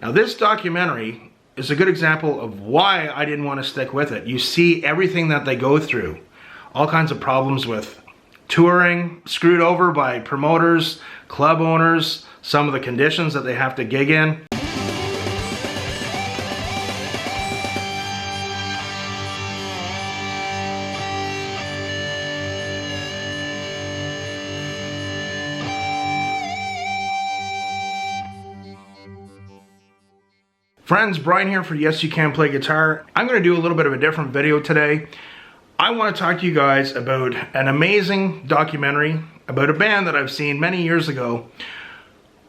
Now this documentary is a good example of why I didn't want to stick with it. You see everything that they go through. All kinds of problems with touring, screwed over by promoters, club owners, some of the conditions that they have to gig in. Friends, Brian here for Yes You Can Play Guitar. I'm going to do a little bit of a different video today. I want to talk to you guys about an amazing documentary about a band that I've seen many years ago.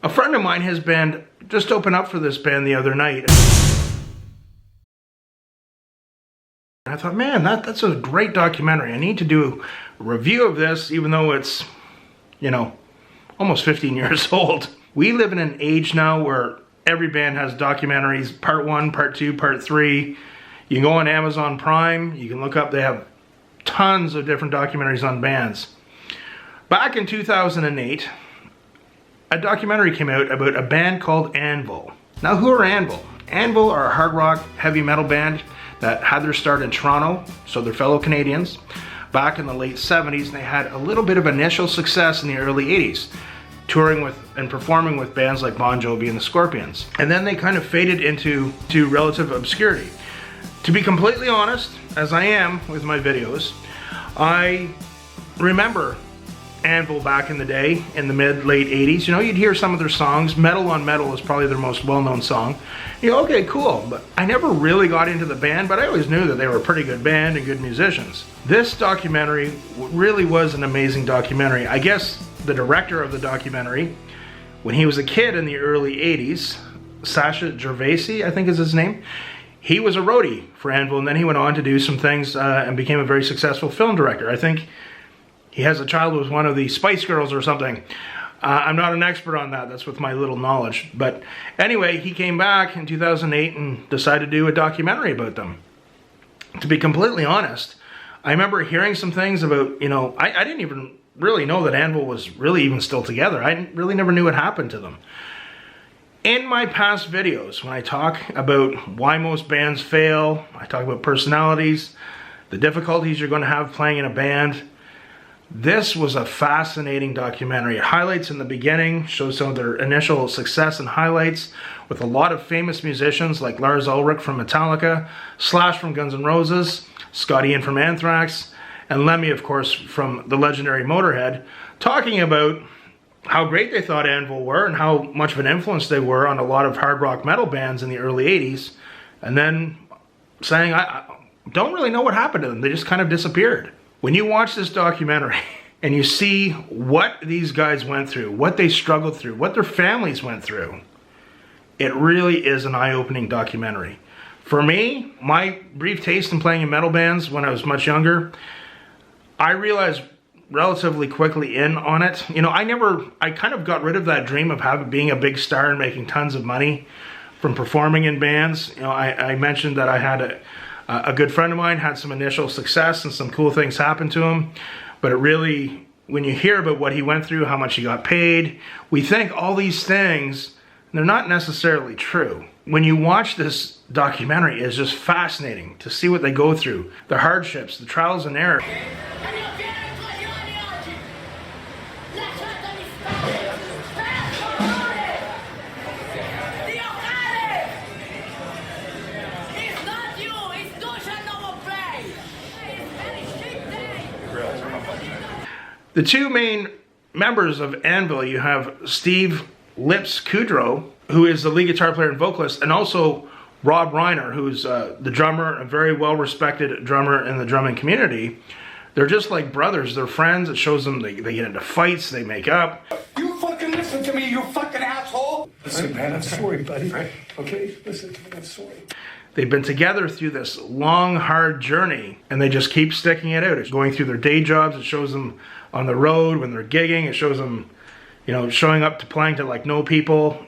A friend of mine, his band, just opened up for this band the other night. And I thought, man, that's a great documentary. I need to do a review of this, even though it's, you know, almost 15 years old. We live in an age now where every band has documentaries, part 1, part 2, part 3. You can go on Amazon Prime, you can look up, they have tons of different documentaries on bands. Back in 2008, a documentary came out about a band called Anvil. Now, who are Anvil? Anvil are a hard rock heavy metal band that had their start in Toronto, so they're fellow Canadians. Back in the late 70s, they had a little bit of initial success in the early 80s. Touring with and performing with bands like Bon Jovi and the Scorpions. And then they kind of faded into relative obscurity. To be completely honest, as I am with my videos, I remember Anvil back in the day, in the mid-late 80s. You know, you'd hear some of their songs. Metal on Metal is probably their most well-known song. You go, okay, cool. But I never really got into the band, but I always knew that they were a pretty good band and good musicians. This documentary really was an amazing documentary. I guess the director of the documentary, when he was a kid in the early 80s, Sasha Gervasi, I think is his name, he was a roadie for Anvil, and then he went on to do some things and became a very successful film director. I think he has a child with one of the Spice Girls or something. I'm not an expert on that, that's with my little knowledge. But anyway, he came back in 2008 and decided to do a documentary about them. To be completely honest, I remember hearing some things about, you know, I didn't even really know that Anvil was really even still together. I really never knew what happened to them. In my past videos, when I talk about why most bands fail, I talk about personalities, the difficulties you're going to have playing in a band. This was a fascinating documentary. It highlights in the beginning, shows some of their initial success and highlights with a lot of famous musicians like Lars Ulrich from Metallica, Slash from Guns N' Roses, Scotty Ian from Anthrax, and Lemmy, of course, from the legendary Motorhead, talking about how great they thought Anvil were and how much of an influence they were on a lot of hard rock metal bands in the early 80s, and then saying, I don't really know what happened to them. They just kind of disappeared. When you watch this documentary and you see what these guys went through, what they struggled through, what their families went through, it really is an eye-opening documentary. For me, my brief taste in playing in metal bands when I was much younger, I realized relatively quickly in on it. You know, I kind of got rid of that dream of being a big star and making tons of money from performing in bands. You know, I mentioned that I had a good friend of mine had some initial success and some cool things happened to him. But it really, when you hear about what he went through, how much he got paid, we think all these things, and they're not necessarily true. When you watch this documentary, it's just fascinating to see what they go through, the hardships, the trials and errors. The two main members of Anvil, you have Steve Lips Kudrow, who is the lead guitar player and vocalist, and also Rob Reiner, who's the drummer, a very well-respected drummer in the drumming community. They're just like brothers, they're friends. It shows them they get into fights, they make up. You fucking listen to me, you fucking asshole! Listen, man, I'm sorry, buddy. Okay? Listen to me, I'm sorry. They've been together through this long, hard journey, and they just keep sticking it out. It's going through their day jobs. It shows them on the road when they're gigging. It shows them, you know, showing up to playing to like no people.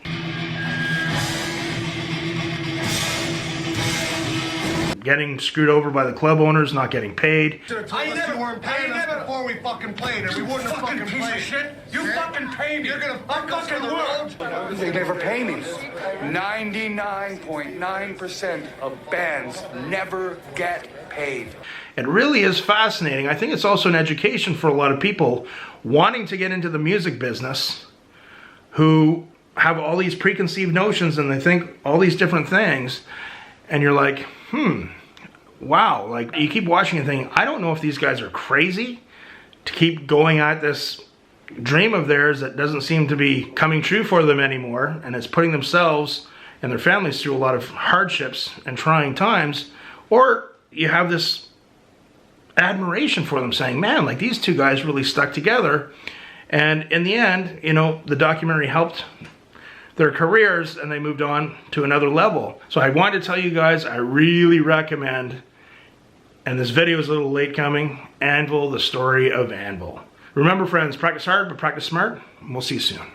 getting screwed over by the club owners, not getting paid. I never weren't paying us before we fucking played, and we wouldn't have fucking piece played. Of shit. You fucking pay me. You're gonna fuck us for the road. They never pay me. 99.9% of bands never get paid. It really is fascinating. I think it's also an education for a lot of people wanting to get into the music business who have all these preconceived notions and they think all these different things. And you're like, wow. Like, you keep watching and thinking, I don't know if these guys are crazy to keep going at this dream of theirs that doesn't seem to be coming true for them anymore. And it's putting themselves and their families through a lot of hardships and trying times. Or you have this admiration for them saying, man, like these two guys really stuck together. And in the end, you know, the documentary helped their careers and they moved on to another level. So I wanted to tell you guys, I really recommend, and this video is a little late coming, Anvil, the story of Anvil. Remember friends, practice hard, but practice smart. And we'll see you soon.